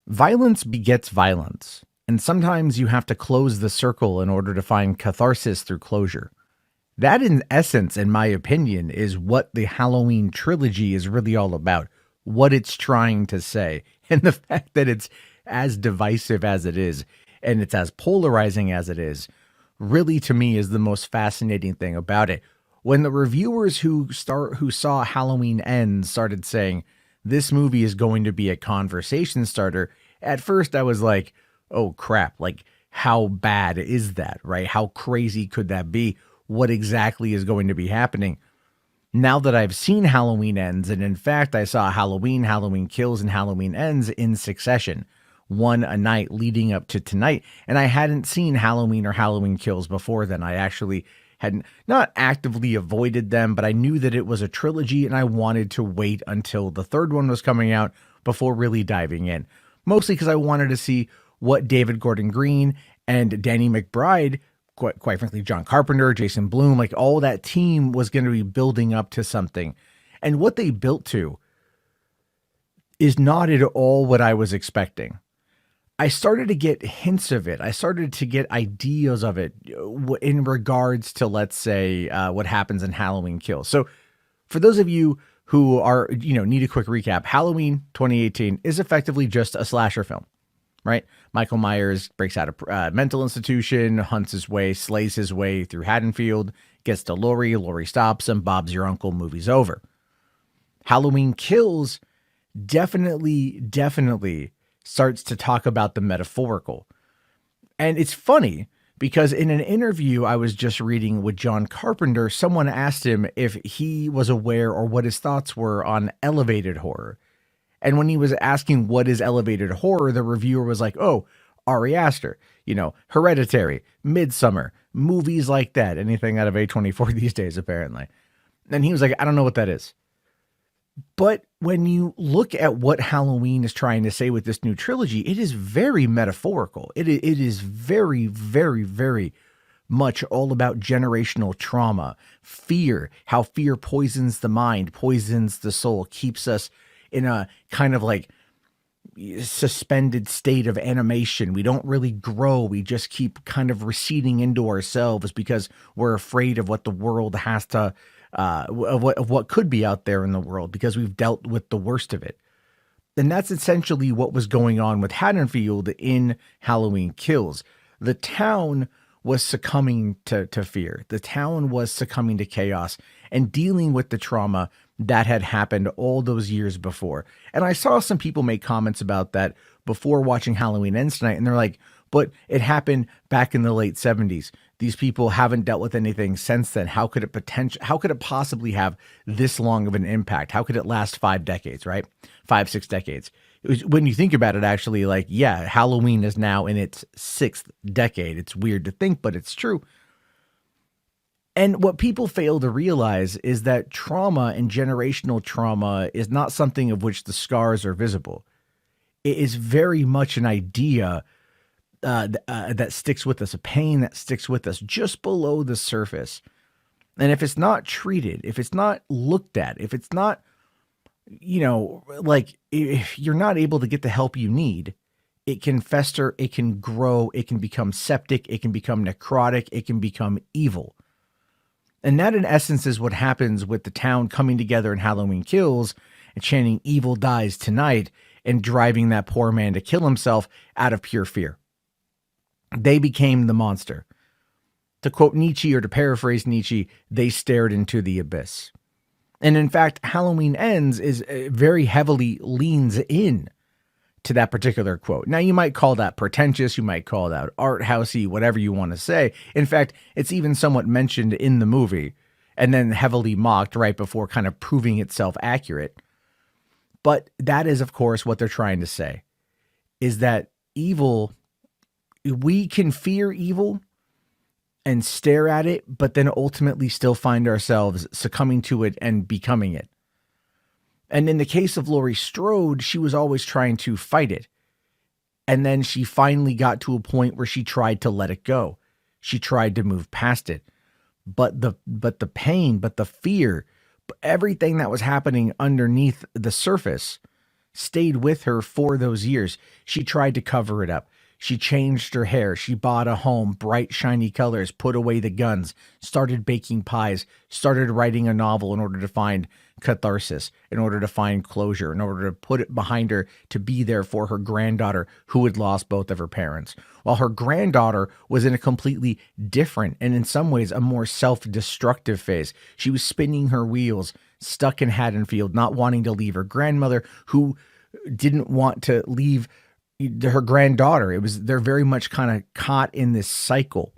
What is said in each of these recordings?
Violence begets violence, and sometimes you have to close the circle in order to find catharsis through closure. That, in essence, in my opinion, is what the Halloween trilogy is really all about, what it's trying to say. And the fact that it's as divisive as it is, and it's as polarizing as it is, really to me is the most fascinating thing about it. When the reviewers who saw Halloween Ends started saying, this movie is going to be a conversation starter, at first I was like, oh crap, like how bad is that, right? How crazy could that be? What exactly is going to be happening? Now that I've seen Halloween Ends, and in fact, I saw Halloween, Halloween Kills, and Halloween Ends in succession, one a night leading up to tonight, and I hadn't seen Halloween or Halloween Kills before then. I actually had not actively avoided them, but I knew that it was a trilogy, and I wanted to wait until the third one was coming out before really diving in. Mostly because I wanted to see what David Gordon Green and Danny McBride, quite frankly, John Carpenter, Jason Blum, like all that team was going to be building up to something. And what they built to is not at all what I was expecting. I started to get hints of it. I started to get ideas of it in regards to, let's say, what happens in Halloween Kills. So for those of you who are, need a quick recap, Halloween 2018 is effectively just a slasher film, right? Michael Myers breaks out of a mental institution, hunts his way, slays his way through Haddonfield, gets to Laurie stops him, Bob's your uncle, movie's over. Halloween Kills definitely starts to talk about the metaphorical. And it's funny because in an interview I was just reading with John Carpenter, someone asked him if he was aware or what his thoughts were on elevated horror. And when he was asking what is elevated horror, the reviewer was like, oh, Ari Aster, Hereditary, Midsummer, movies like that, anything out of A24 these days, apparently. And he was like, I don't know what that is. But when you look at what Halloween is trying to say with this new trilogy, it is very metaphorical. It is very, very, very much all about generational trauma, fear, how fear poisons the mind, poisons the soul, keeps us in a kind of like suspended state of animation. We don't really grow. We just keep kind of receding into ourselves because we're afraid of what the world has to of what could be out there in the world because we've dealt with the worst of it. And that's essentially what was going on with Haddonfield in Halloween Kills. The town was succumbing to fear. The town was succumbing to chaos and dealing with the trauma that had happened all those years before. And I saw some people make comments about that before watching Halloween Ends tonight, and they're like, but it happened back in the late 70s. These people haven't dealt with anything since then. How could it possibly have this long of an impact? How could it last 5 decades, right? 5-6 decades. When you think about it, actually, like, yeah, Halloween is now in its 6th decade. It's weird to think, but it's true. And what people fail to realize is that trauma and generational trauma is not something of which the scars are visible. It is very much an idea that sticks with us, a pain that sticks with us just below the surface. And if it's not treated, if it's not looked at, if it's not, like if you're not able to get the help you need, it can fester, it can grow, it can become septic, it can become necrotic, it can become evil. And that in essence is what happens with the town coming together in Halloween Kills and chanting evil dies tonight and driving that poor man to kill himself out of pure fear. They became the monster. To quote Nietzsche, or to paraphrase Nietzsche, they stared into the abyss. And in fact, Halloween Ends is very heavily leans in to that particular quote. Now, you might call that pretentious, you might call that art housey, whatever you want to say. In fact, it's even somewhat mentioned in the movie and then heavily mocked right before kind of proving itself accurate. But that is, of course, what they're trying to say, is that evil, we can fear evil and stare at it, but then ultimately still find ourselves succumbing to it and becoming it. And in the case of Laurie Strode, she was always trying to fight it. And then she finally got to a point where she tried to let it go. She tried to move past it. But the pain, but the fear, everything that was happening underneath the surface stayed with her for those years. She tried to cover it up. She changed her hair. She bought a home, bright, shiny colors, put away the guns, started baking pies, started writing a novel in order to find catharsis, in order to find closure, in order to put it behind her to be there for her granddaughter who had lost both of her parents. While her granddaughter was in a completely different and in some ways a more self-destructive phase. She was spinning her wheels, stuck in Haddonfield, not wanting to leave her grandmother, who didn't want to leave her granddaughter. They're very much kind of caught in this cycle.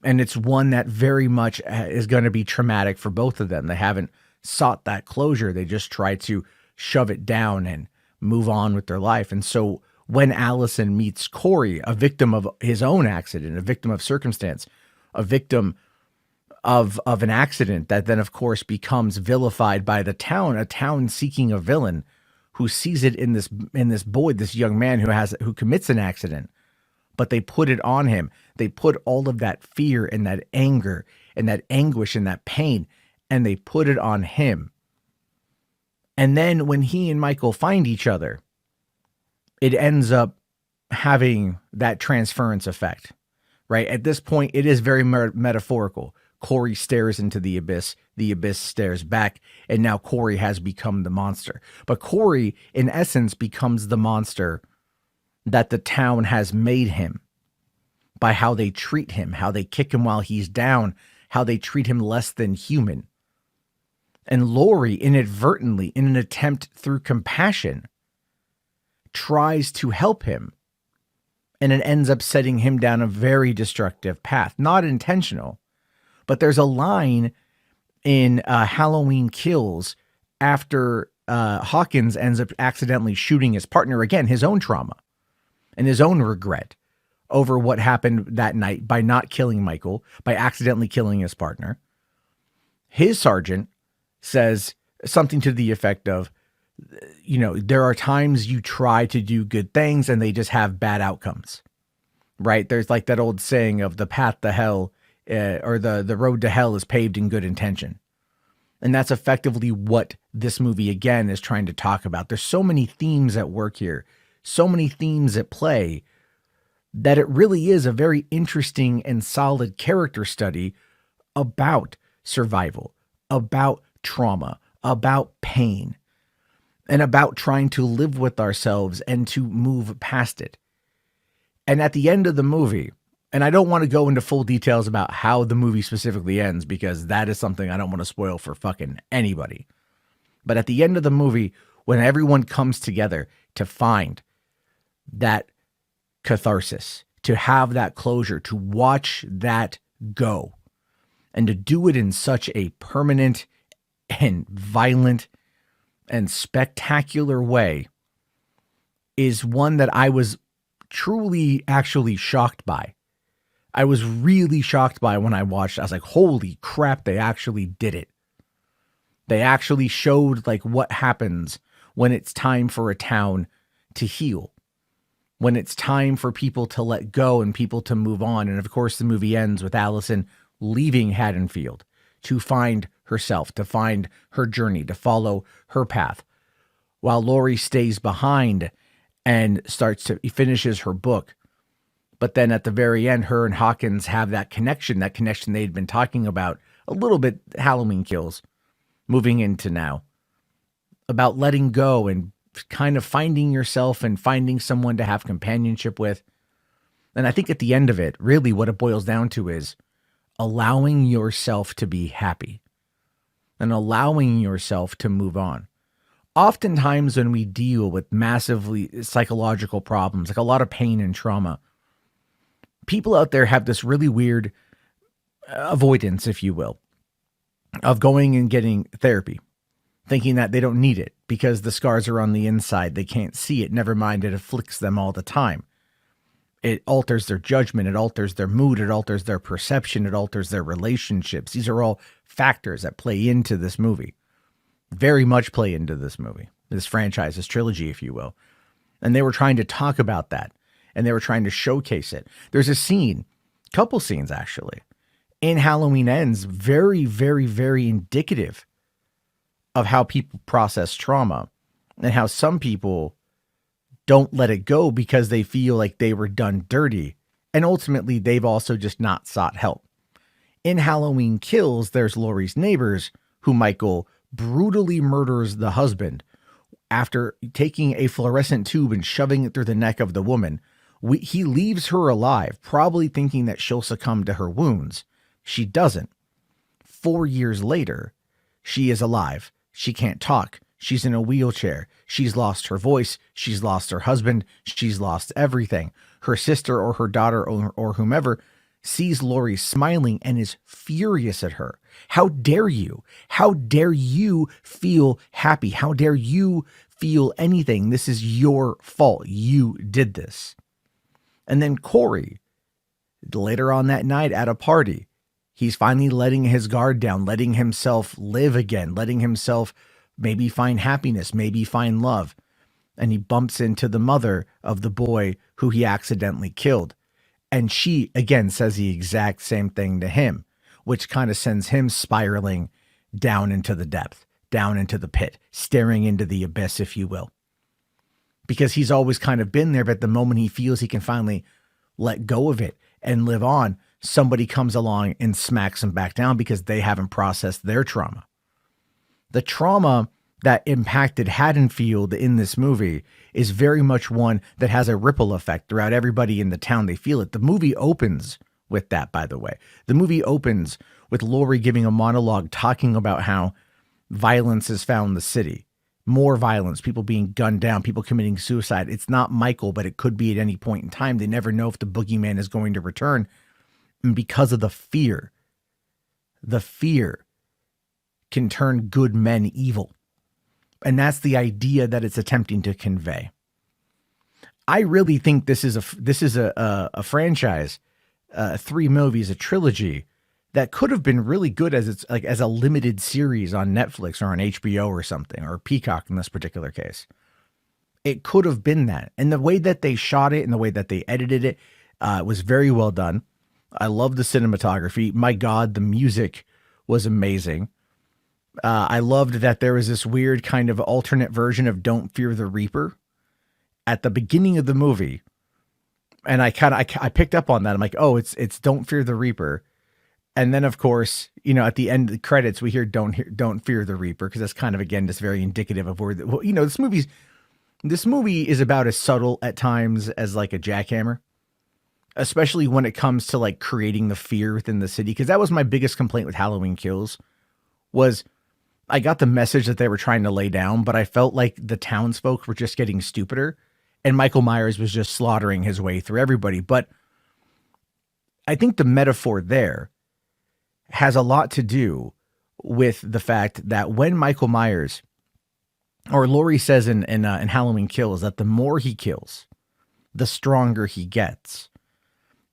And it's one that very much is going to be traumatic for both of them. They haven't sought that closure. They just try to shove it down and move on with their life. And so when Allison meets Corey, a victim of his own accident, a victim of circumstance, a victim of an accident that then of course becomes vilified by the town, a town seeking a villain who sees it in this boy, this young man who commits an accident, but they put it on him. They put all of that fear and that anger and that anguish and that pain, and they put it on him. And then when he and Michael find each other, it ends up having that transference effect, right? At this point, it is very metaphorical. Corey stares into the abyss stares back, and now Corey has become the monster. But Corey, in essence, becomes the monster that the town has made him by how they treat him, how they kick him while he's down, how they treat him less than human. And Laurie, inadvertently, in an attempt through compassion, tries to help him, and it ends up setting him down a very destructive path. Not intentional, but there's a line in Halloween Kills after Hawkins ends up accidentally shooting his partner, again, his own trauma and his own regret over what happened that night by not killing Michael, by accidentally killing his partner. His sergeant says something to the effect of, you know, there are times you try to do good things and they just have bad outcomes, right? There's like that old saying of the path to hell, or the road to hell is paved in good intention. And that's effectively what this movie, again, is trying to talk about. There's so many themes at work here, so many themes at play, that it really is a very interesting and solid character study about survival, about trauma, about pain, and about trying to live with ourselves and to move past it. And at the end of the movie, and I don't want to go into full details about how the movie specifically ends, because that is something I don't want to spoil for fucking anybody. But at the end of the movie, when everyone comes together to find that catharsis, to have that closure, to watch that go, and to do it in such a permanent and violent and spectacular way, is one that I was truly actually shocked by. I was really shocked by when I watched it. I was like, holy crap, they actually did it. They actually showed like what happens when it's time for a town to heal, when it's time for people to let go and people to move on. And of course, the movie ends with Allison leaving Haddonfield to find herself, to find her journey, to follow her path, while Laurie stays behind and finishes her book. But then at the very end, her and Hawkins have that connection they'd been talking about a little bit, Halloween Kills, moving into now, about letting go and kind of finding yourself and finding someone to have companionship with. And I think at the end of it, really what it boils down to is allowing yourself to be happy and allowing yourself to move on. Oftentimes when we deal with massively psychological problems, like a lot of pain and trauma, people out there have this really weird avoidance, if you will, of going and getting therapy, thinking that they don't need it because the scars are on the inside. They can't see it. Never mind, it afflicts them all the time. It alters their judgment. It alters their mood. It alters their perception. It alters their relationships. These are all factors that play into this movie, very much play into this movie, this franchise, this trilogy, if you will. And they were trying to talk about that. And they were trying to showcase it. There's a scene, couple scenes actually, in Halloween Ends, very, very, very indicative of how people process trauma. and how some people don't let it go because they feel like they were done dirty. And ultimately, they've also just not sought help. In Halloween Kills, there's Laurie's neighbors who Michael brutally murders the husband after taking a fluorescent tube and shoving it through the neck of the woman. He leaves her alive, probably thinking that she'll succumb to her wounds. She doesn't. 4 years later, she is alive. She can't talk. She's in a wheelchair. She's lost her voice. She's lost her husband. She's lost everything. Her sister or her daughter or whomever sees Laurie smiling and is furious at her. How dare you? How dare you feel happy? How dare you feel anything? This is your fault. You did this. And then Corey, later on that night at a party, he's finally letting his guard down, letting himself live again, letting himself maybe find happiness, maybe find love. And he bumps into the mother of the boy who he accidentally killed. And she, again, says the exact same thing to him, which kind of sends him spiraling down into the depth, down into the pit, staring into the abyss, if you will. Because he's always kind of been there, but the moment he feels he can finally let go of it and live on, somebody comes along and smacks him back down because they haven't processed their trauma. The trauma that impacted Haddonfield in this movie is very much one that has a ripple effect throughout everybody in the town. They feel it. The movie opens with that, by the way. The movie opens with Laurie giving a monologue talking about how violence has found the city. More violence, people being gunned down, people committing suicide. It's not Michael, but it could be at any point in time. They never know if the boogeyman is going to return. And because of the fear can turn good men evil. And that's the idea that it's attempting to convey. I really think this is a franchise, 3 movies, a trilogy that could have been really good as a limited series on Netflix or on HBO or something, or Peacock in this particular case. It could have been that. And the way that they shot it and the way that they edited it was very well done. I love the cinematography. My God, the music was amazing. I loved that there was this weird kind of alternate version of Don't Fear the Reaper at the beginning of the movie. And I picked up on that. I'm like, oh, it's Don't Fear the Reaper. And then of course, at the end of the credits, we hear Don't Fear the Reaper. Cause that's kind of, again, just very indicative of where, this movie is about as subtle at times as like a jackhammer, especially when it comes to like creating the fear within the city. Cause that was my biggest complaint with Halloween Kills was, I got the message that they were trying to lay down, but I felt like the townsfolk were just getting stupider and Michael Myers was just slaughtering his way through everybody. But I think the metaphor there has a lot to do with the fact that when Michael Myers, or Laurie says in Halloween Kills, that the more he kills, the stronger he gets.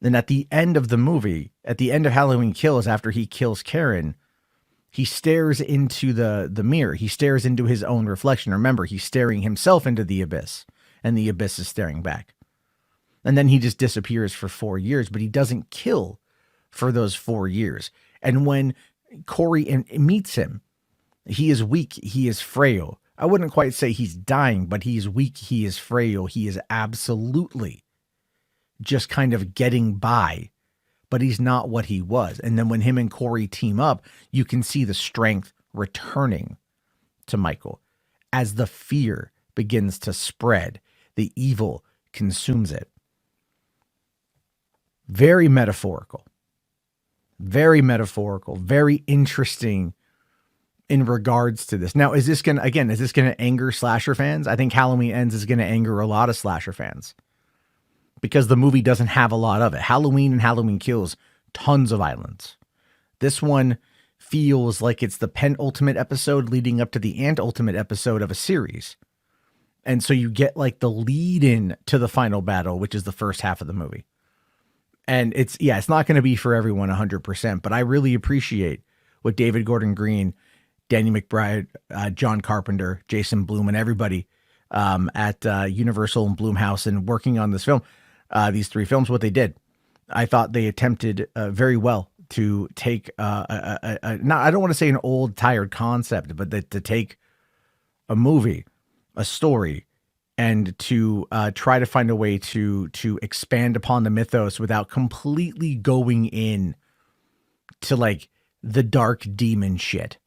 Then at the end of the movie, at the end of Halloween Kills, after he kills Karen, he stares into the mirror. He stares into his own reflection. Remember, he's staring himself into the abyss, and the abyss is staring back. And then he just disappears for 4 years, but he doesn't kill for those 4 years. And when Corey meets him, he is weak. He is frail. I wouldn't quite say he's dying, but he is weak. He is frail. He is absolutely just kind of getting by. But he's not what he was. And then when him and Corey team up, you can see the strength returning to Michael as the fear begins to spread. The evil consumes it. Very metaphorical, very interesting in regards to this. Now, is this going to anger slasher fans? I think Halloween Ends is going to anger a lot of slasher fans, because the movie doesn't have a lot of it. Halloween and Halloween Kills, tons of violence. This one feels like it's the penultimate episode leading up to the antultimate episode of a series. And so you get like the lead in to the final battle, which is the first half of the movie. And it's not going to be for everyone 100%, but I really appreciate what David Gordon Green, Danny McBride, John Carpenter, Jason Blum, and everybody at Universal and Blumhouse and working on this film. These 3 films, what they did. I thought they attempted very well to take I don't want to say an old tired concept, but to take a movie a story and to try to find a way to expand upon the mythos without completely going in to like the dark demon shit,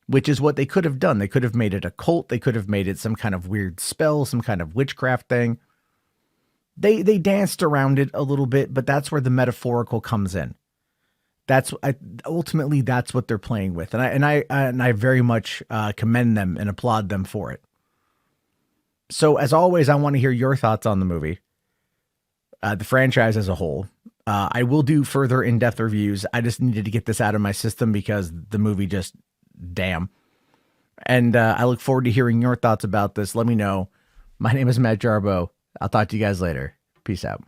which is what they could have done. They could have made it a cult. They could have made it some kind of weird spell, some kind of witchcraft thing. They danced around it a little bit, but that's where the metaphorical comes in. Ultimately that's what they're playing with, and I very much commend them and applaud them for it. So as always, I want to hear your thoughts on the movie, the franchise as a whole. I will do further in-depth reviews. I just needed to get this out of my system because the movie just, damn. And I look forward to hearing your thoughts about this. Let me know. My name is Matt Jarbo. I'll talk to you guys later. Peace out.